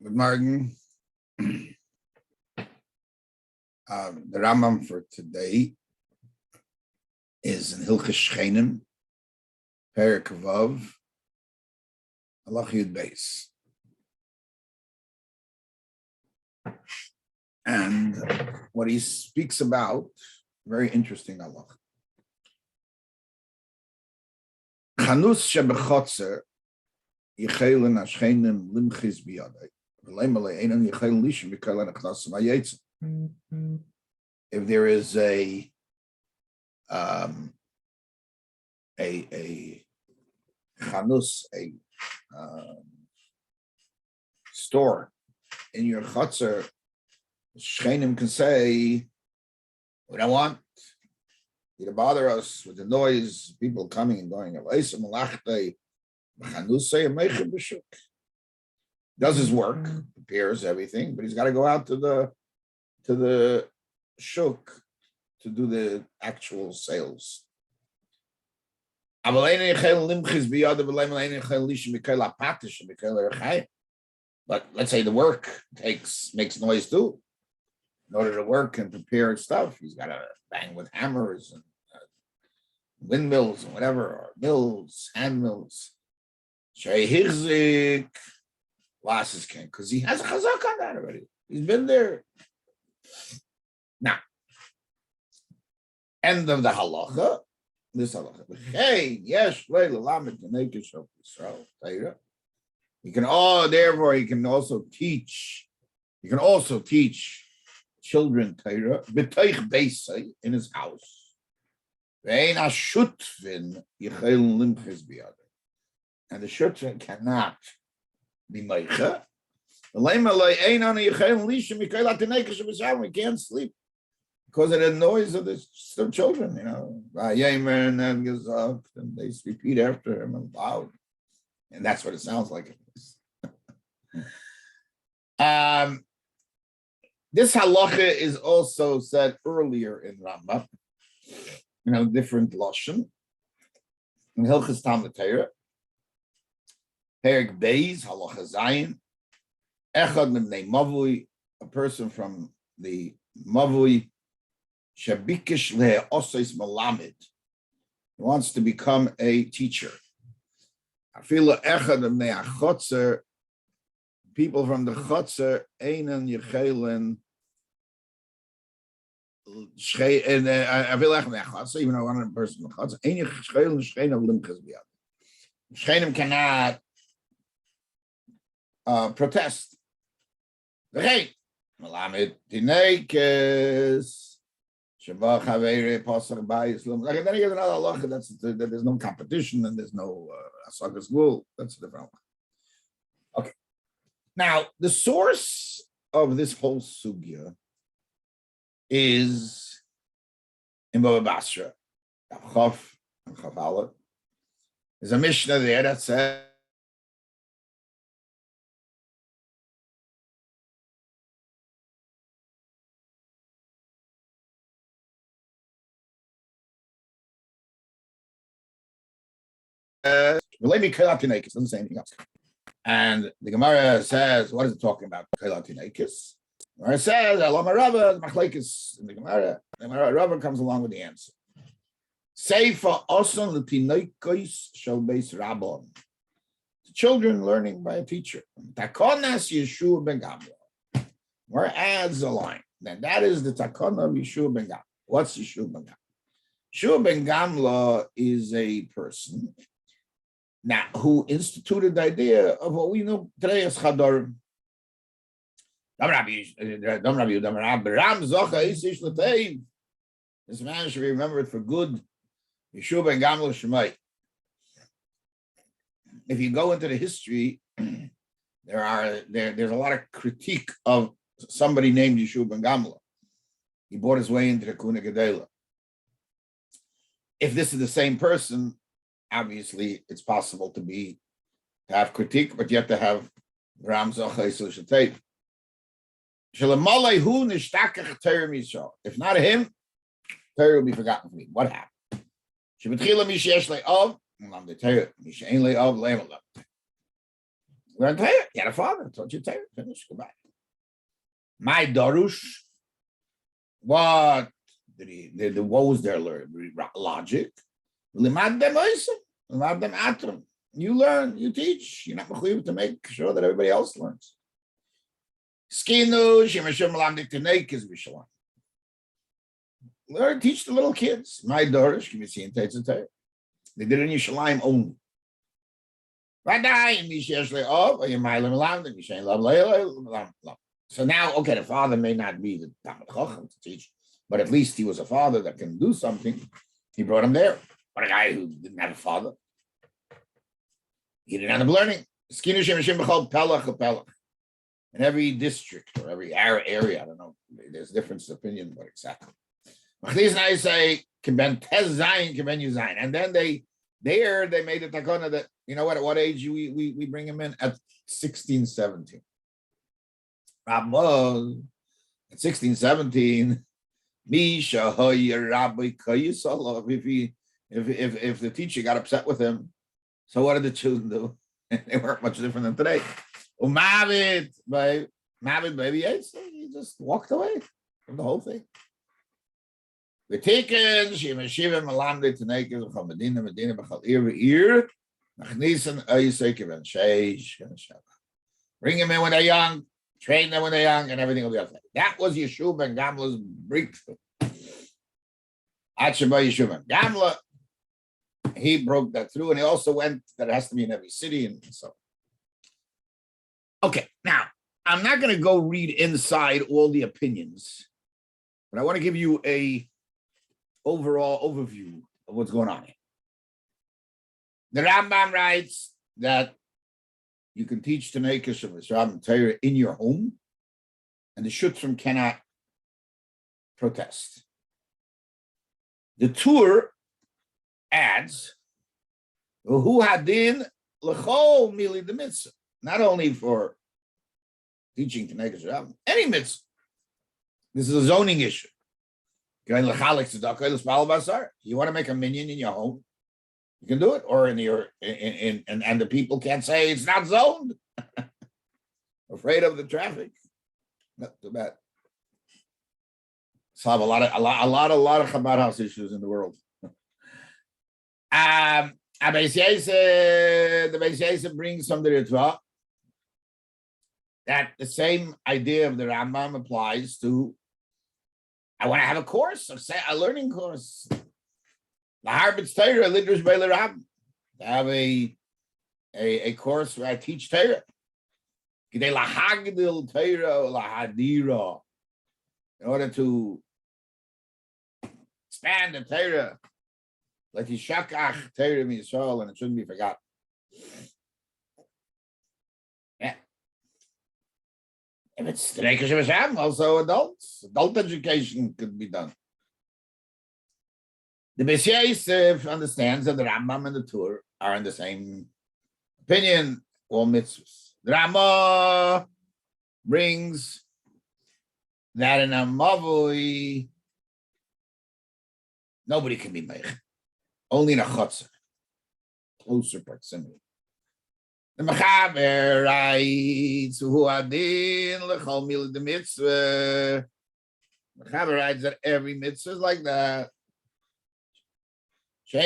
Good morning. The Rambam for today is in Hilchos Shechenim, Perokim, Halacha Yud Beis. And what he speaks about, very interesting halacha. Chanus shebechotzer yichelen Shechenim limchis biyadei. If there is a chanus, a store in your chutzner, Shechenim can say, "We don't want you to bother us with the noise, people coming and going." Does his work, prepares everything, but he's got to go out to the shuk to do the actual sales. But let's say the work makes noise too. In order to work and prepare stuff, he's got to bang with hammers and windmills and whatever, or mills, hand mills. Glasses can, because he has a chazak on that already. He's been there. Now, end of the halacha. This halacha. Hey, yes, he can therefore he can also teach. He can also teach children Torah in his house. And the shutfin cannot be meicha. We can't sleep because of the noise of the children, and they repeat after him loud, and that's what it sounds like it is. This halacha is also said earlier in Rambam, different lashon in Hilchos Talmud Torah. Perek Beis, Halacha Zayin, Echad Mibnei Mavui, a person from the Mavui, Shabikish Le'osos Malamed, he wants to become a teacher. Afila Echad Mibnei Achotzer, people from the Chotzer, Einan Yechelen, Afila Echad Mibnei Achotzer, even though one person from the Chotzer, Einan Yechelen Shechenim Limchas Biyad. Shechenim cannot protest. Hey, Malamed Tinekes Shabach Havere Pasach Bayis Lum. Like then he has another halacha that there's no competition and there's no asagas rule. That's a different one. Okay. Now the source of this whole sugya is in Baba Basra. Chav and Chavala. There's a Mishnah there that says doesn't say anything else. And the Gemara says, what is it talking about? The Gemara says, Alama Rabba, Machlekes in the Gemara. The Gemara Rabba comes along with the answer. Seifa oson l'tinoikos shel beis Rabbon. Children learning by a teacher. Takonas Yeshua ben Gamla. Where adds a line. Then that is the takona of Yeshua ben Gamla. What's Yeshua ben Gamla? Yeshua ben Gamla is a person now who instituted the idea of what we know today as Cheder. This man should be remembered for good. Yeshua ben Gamla Shemai. If you go into the history, there's a lot of critique of somebody named Yeshua ben Gamla. He bought his way into the Kuna Gedela. If this is the same person, obviously it's possible to have critique, but you have to have Ram Zocha Yisrael. If not him, Torah will be forgotten for me. What happened? Learn Torah. You had a father. Taught you Torah. Finish. Goodbye. My Darush. What did he? What was their logic? Limad them oisem. Limad them atrum. You learn. You teach. You're not mechuyev to make sure that everybody else learns. Skinu shemashim lamdik tenekes b'shalom. Learn. Teach the little kids. My Darush. Can you see in Tetzah Torah? They did it in Yerushalayim only. So now, okay, the father may not be the Talmid Chacham to teach, but at least he was a father that can do something. He brought him there. But a guy who didn't have a father, he didn't end up learning. In every district or every area, I don't know, there's difference of opinion, but exactly. And then they made the takana that, you know what, at what age we bring him in? At 16, 17. Rabbi, at 16, 17, if the teacher got upset with him, so what did the children do? They weren't much different than today. Mavid, baby, he just walked away from the whole thing. The taken, she Shiva Malamde to Naked from Medina, Bachal Ir, Machnisen, Aysekivan, Sheish, bring him in when they're young, train them when they're young, and everything will be okay. That was Yeshua ben Gamla's breakthrough. Achaba Yeshua ben Gamla, he broke that through, and he also went that it has to be in every city, and so. Okay, now, I'm not going to go read inside all the opinions, but I want to give you a overall overview of what's going on here. The Rambam writes that you can teach Tanei Kishav Rambam Torah in your home, and the Shutrim cannot protest. The Tur adds, "Who hadin l'chol mili the mitzvah," not only for teaching Tanei Kishav, any mitzvah. This is a zoning issue. You want to make a minyan in your home, you can do it, or in your and the people can't say it's not zoned. Afraid of the traffic. Not too bad. So I have a lot of Chabad house issues in the world. The Beis Yosef brings some Ritva that the same idea of the Rambam applies to. I want to have a course, a learning course. To have a course where I teach Torah. In order to expand the Torah, let Yishakach Torah Yisrael, and it shouldn't be forgotten. Yeah. If it's Tanei Kishav, also adult education could be done. The Beis Yosef understands that the Rambam and the Tur are in the same opinion, all mitzvahs. The Rambam brings that in a mavui, nobody can be meich, only in a chotzer, closer proximity. The Mechaber writes, "Who adin lechol mil the mitzvah." Mechaber writes that every mitzvah is like that. But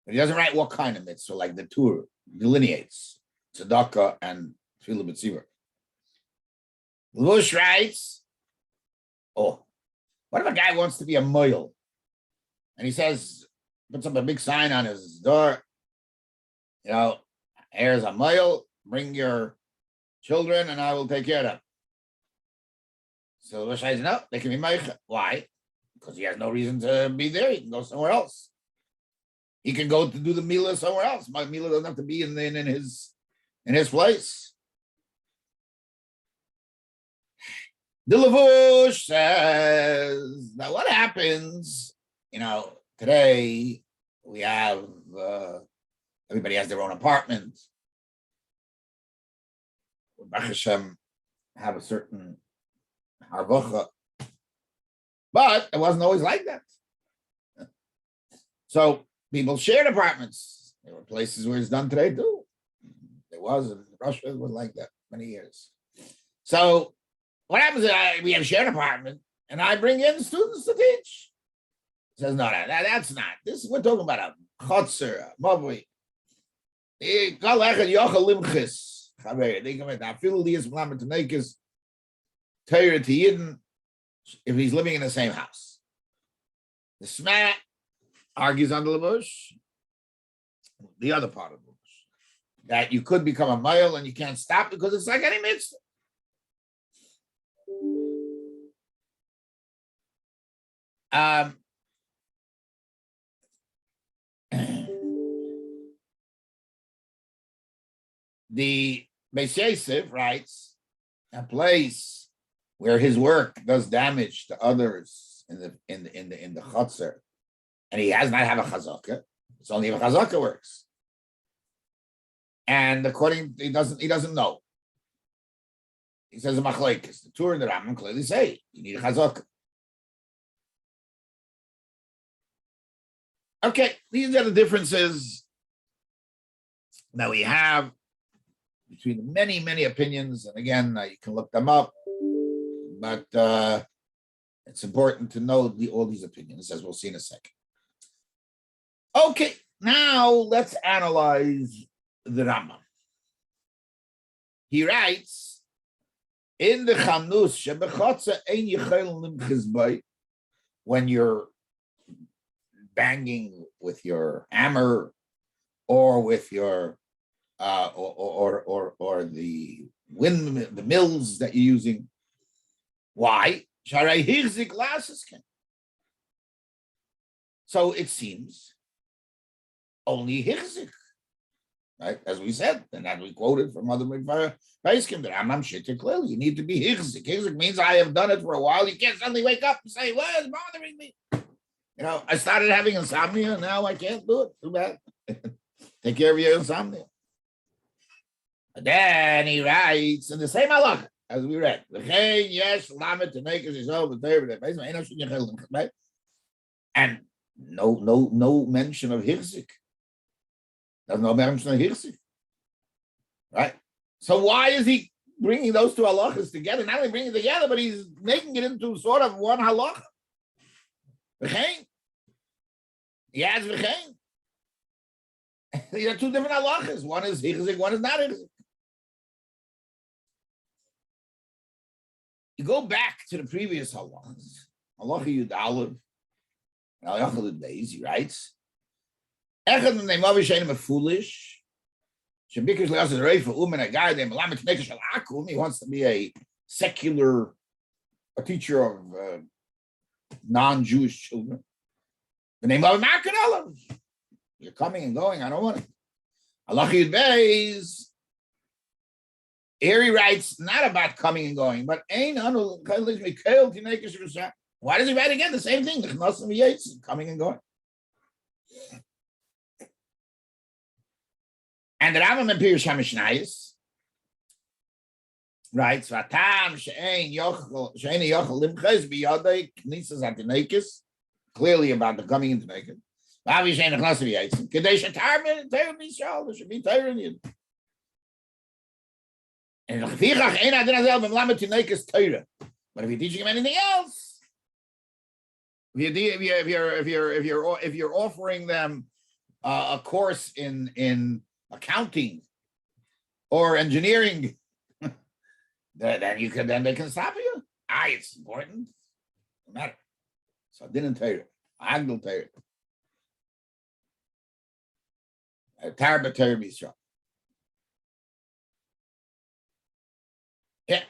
he doesn't write what kind of mitzvah, like the Tur delineates tzedakah and tefillah b'tzibur. Lush writes, "Oh, what if a guy wants to be a moil, and he says, puts up a big sign on his door, you know, here's a moil, bring your children, and I will take care of them." So Lush says, "No, they can be meicha." Why? Because he has no reason to be there. He can go somewhere else. He can go to do the milah somewhere else. My milah doesn't have to be in his place. The Levush says, now what happens? You know, today we have everybody has their own apartment. Baruch Hashem have a certain harvacha. But it wasn't always like that. So people shared apartments. There were places where it's done today too. was in Russia. It was like that many years. So what happens is we have a shared apartment, and I bring in students to teach. He says, no, that's not. This we're talking about a chotzer, a mavui. If he's living in the same house. The Smat argues on the bush, the other part of the bush, that you could become a male and you can't stop because it's like any mitzvah. The Beis Yosef writes a place where his work does damage to others in the chotzer, and he does not have a chazaka. It's only if a chazaka works. And according he doesn't know. He says a machlekes. The Torah and the Rambam clearly say you need a chazaka. Okay, these are the differences that we have between the many opinions, and again, you can look them up, but it's important to know all these opinions, as we'll see in a second. Okay, now let's analyze the Rambam. He writes, in the Chanus, when you're banging with your hammer or with your or the mills that you're using. Why? So it seems only hirzik, right? As we said, and that we quoted from other Perokim, the Rambam Shechenim clearly. You need to be hirzik. Hirzik means I have done it for a while. You can't suddenly wake up and say, "What is bothering me?" You know, I started having insomnia. Now I can't do it. Too bad. Take care of your insomnia. And then he writes in the same halacha as we read, and no mention of hirzik. There's no mention of hirzik, right? So why is he bringing those two halachas together? Not only bringing it together, but he's making it into sort of one halacha. He adds v'chein. These are two different halachas. One is hirzik, one is not hirzik. You go back to the previous halachas. Halacha Yud Aleph, halacha Yud Beis. He writes, "Echad min neimav she'enim foolish. Shebikers le'aseh reifa umen a guy they melamed tnekes shel akum. He wants to be a teacher of non-Jewish children. The name of Makan Olav. You're coming and going. I don't want it. Halacha Yud Beis. Here he writes not about coming and going, but why does he write again the same thing? Coming and going. And the Rambam in Pirush HaMishnayos writes, clearly about the coming into naked. And but if you're teaching him anything else, if you're offering them a course in accounting or engineering, then they can stop you. It's important. No matter. So I didn't tell you. I didn't tell you. Yeah,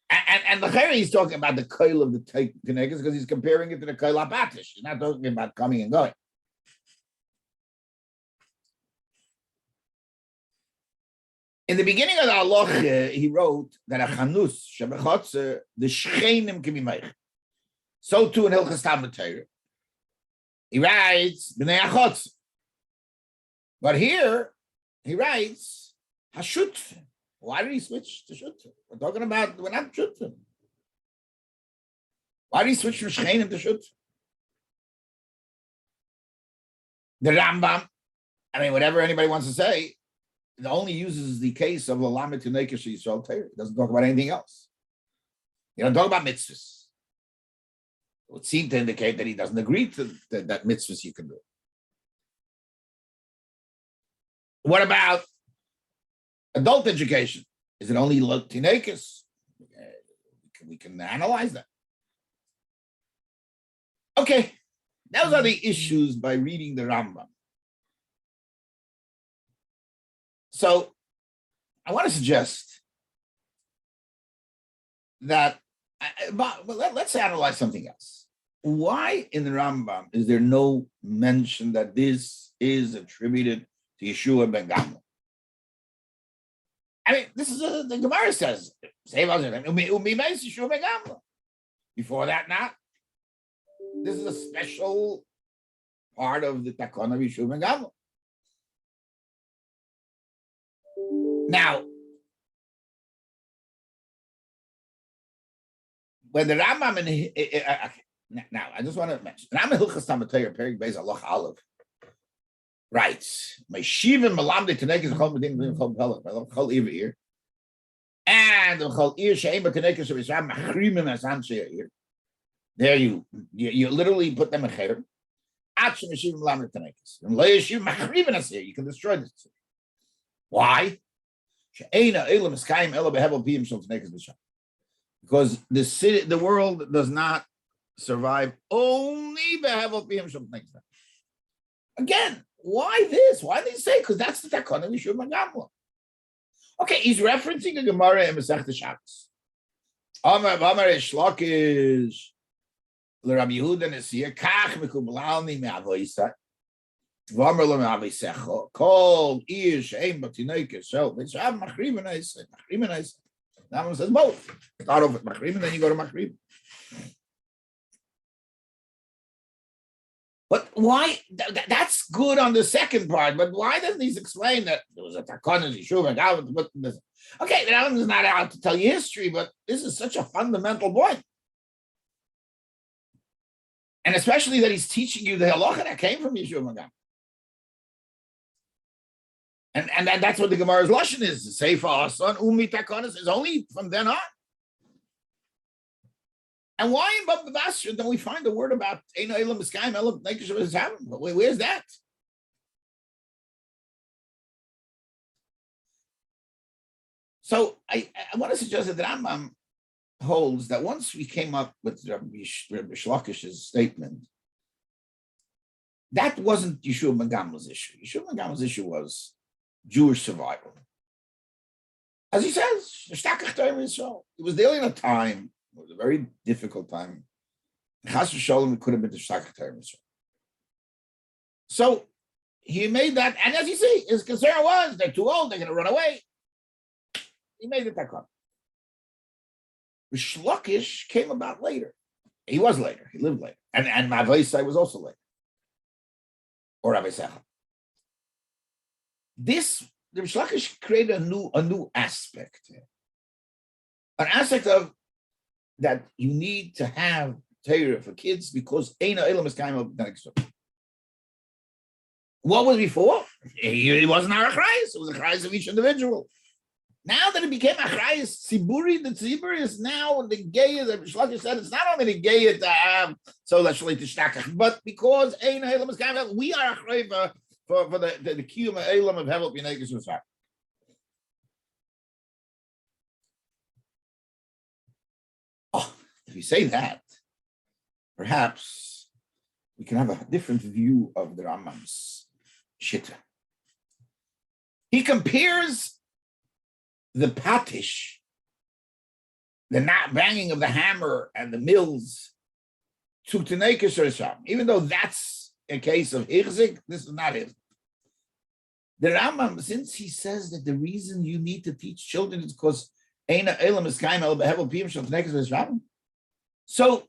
and the Cheder he's talking about the koil of the Tenegas because he's comparing it to the koil abatish. He's not talking about coming and going. In the beginning of the Halacha, he wrote that a chanus shebechotzer the Shechenim can be made. So too in Hilchas Talmud Torah, he writes b'nei achotzer. But here he writes hashut. Why did he switch to Shutzer? We're not Shutzer. Why did he switch from Shechenim to Shutzer? The Rambam, whatever anybody wants to say, it only uses the case of Lalamet to Nekesh Yisrael Torah. It doesn't talk about anything else. You don't talk about mitzvahs. It would seem to indicate that he doesn't agree to that mitzvahs you can do. What about adult education? Is it only Tinekes? We can analyze that. Okay, those are the issues by reading the Rambam. So I want to suggest that, but let's analyze something else. Why in the Rambam is there no mention that this is attributed to Yeshua ben Gamliel? I mean, this is the Gemara says. Before that, not. This is a special part of the Takon of Yeshua ben Gamliel. Now, when the Rambam now I just want to mention Rambam Hilchas Tamatayr Perik Beis Halacha Aleph writes, "My shivim malamde tenekes chol medin chol pelach chol ivir, and chol ir sheim b'tenekes of Yisrael machrimim as anshe ir." There you literally put them in cheder. At shem shivim malamde tenekes, and lay shivim machrimim as here. You can destroy this. Why? She'ena elam eskayim ela behevel piyim shel tenekes b'sham. Because the world does not survive only behevel piyim shel tenekes b'sham. Again, why this? Why did he say? Because that's the takon of Yeshua ben Gamliel. Okay, he's referencing a Gemara in Masechta Shabbos. Amar Shlakish l'Rabbi Yehuda Nesir kach mekubalalni me'avoisa v'amar lo me'avoisecho kol ir she'em b'tinokes shel v'shav machrim v'naisa. Now one says both. Start off with machrim and then you go to machrim. But why? That's good on the second part. But why doesn't he explain that there was a takon of Yeshua and God? Okay, the Rambam is not out to tell you history, but this is such a fundamental point, and especially that he's teaching you the halacha that came from Yeshua and God. And that's what the Gemara's lashon is. Seifa asan umi takonis is only from then on. And why in Bab Basra don't we find the word about Eino Elam Miskayim Elam Nekesh V'Zam? Where's that? So I want to suggest that the Rambam holds that once we came up with Rabbi Shlakish's statement, that wasn't Yeshua ben Gamliel's issue. Yeshua ben Gamliel's issue was Jewish survival. As he says, it was dealing in a time. It was a very difficult time. Chas v'sholom, it could have been the Shtakach Torah. So he made that, and as you see, his concern was they're too old, they're going to run away. He made it takon. Shlakish came about later. He was later. He lived later, and Mavaisai was also later, or Rabbi Secha. The Shlakish created a new aspect, an aspect of that you need to have Torah for kids because Eino Elam is kind of what was before? It wasn't our achrayus. It was a achrayus of each individual. Now that it became achrayus tziburi, the tzibur is now the gay. That Shlakish said it's not only the gay to have so that shalei tishtachach, but because Eino Elam is kind of we are achrayus for the kiyum Elam of hevel b'neikus v'sar. If you say that, perhaps we can have a different view of the Rambam's Shitta. He compares the patish, the not banging of the hammer and the mills, to Tanekes or even though that's a case of Hirzik, this is not Hirzik. The Rambam, since he says that the reason you need to teach children is because Eina Elam is Kaim El Behevel Piyim Shal Tanekes or so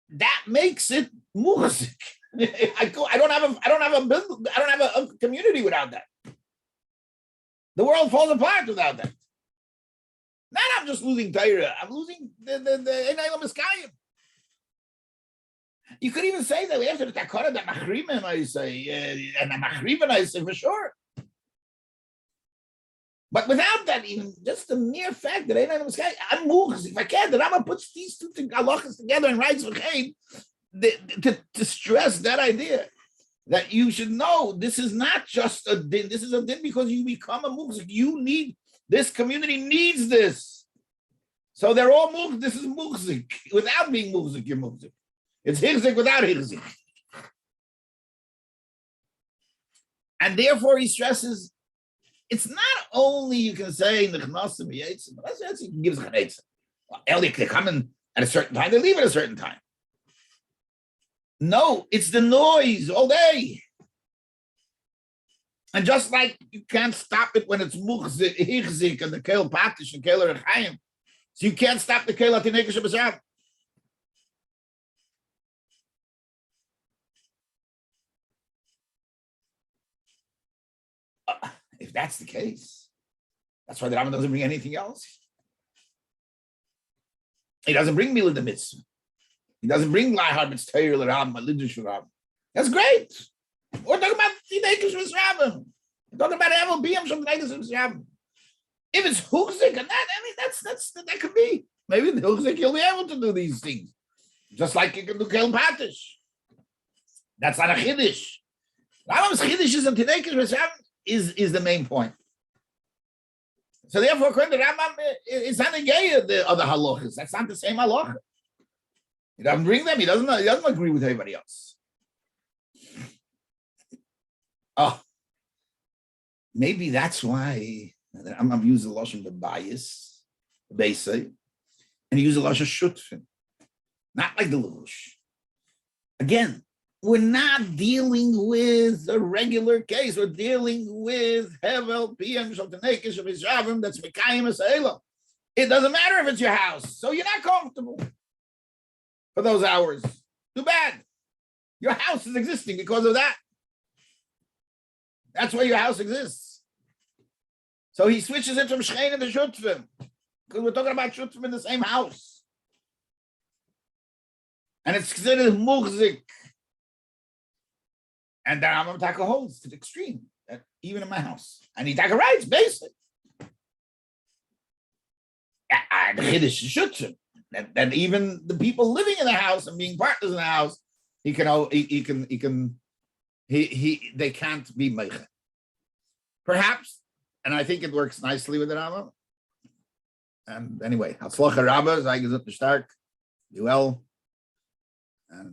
that makes it muhasik. I don't have a community without that. The world falls apart without that. Not I'm just losing Torah. I'm losing the Enaylam Miskayim. You could even say that after the Takara, that Machrimim, I say, and the Machrimim, I say for sure. But without that, even just the mere fact that I'm muchzik. If I can't, the Rambam puts these two halachas together and writes v'chein to stress that idea that you should know this is not just a din. This is a din because you become a muchzik. You need this community needs this. So they're all muchzik. This is muchzik. Without being muchzik, you're muchzik. It's hichzik without hichzik. And therefore, he stresses. It's not only you can say nechnasim v'yetzim, but that's you can give chanetzim. Well, they come in at a certain time, they leave at a certain time. No, it's the noise all day. And just like you can't stop it when it's muchzik, hichzik, and the kel patish and kel rechayim, so you can't stop the kel atinekes b'shav. If that's the case, that's why the Rambam doesn't bring anything else. He doesn't bring Milah the Mitzvah. He doesn't bring Lahar Mitzvah, Rambam, Lidush Rambam. That's great. We're talking about Tinekes Rambam. We're talking about Evel Biyam from Tinekes Rambam. If it's Hukzik and that, I mean, that could be. Maybe the Hukzik you'll be able to do these things, just like you can do Kel Patish. That's not a Chiddush. Rambam's Chiddush is in Tinekes Rambam. Is the main point. So therefore, according to Rambam, it's not negay the other halachas. That's not the same halacha. He doesn't bring them. He doesn't agree with everybody else. Oh, maybe that's why I'm using the lashon the bias, the beisay, and he uses the lashon shutfin, not like the levush. Again. We're not dealing with a regular case. We're dealing with Hevel, PM, Shaltanekish, of Ishavim, that's Mekayim Esayla. It doesn't matter if it's your house. So you're not comfortable for those hours. Too bad. Your house is existing because of that. That's why your house exists. So he switches it from Shechenim to Shutfim, because we're talking about Shutfim in the same house. And it's considered muchzik. And the Rambam Taka holds to the extreme, that even in my house. And he Taka writes, basic. The Chiddush Shutzim, that even the people living in the house and being partners in the house, they can't be meicha. Perhaps, and I think it works nicely with the Rambam. And anyway, Hatzlacha Rabba, sei gesund stark, do well. And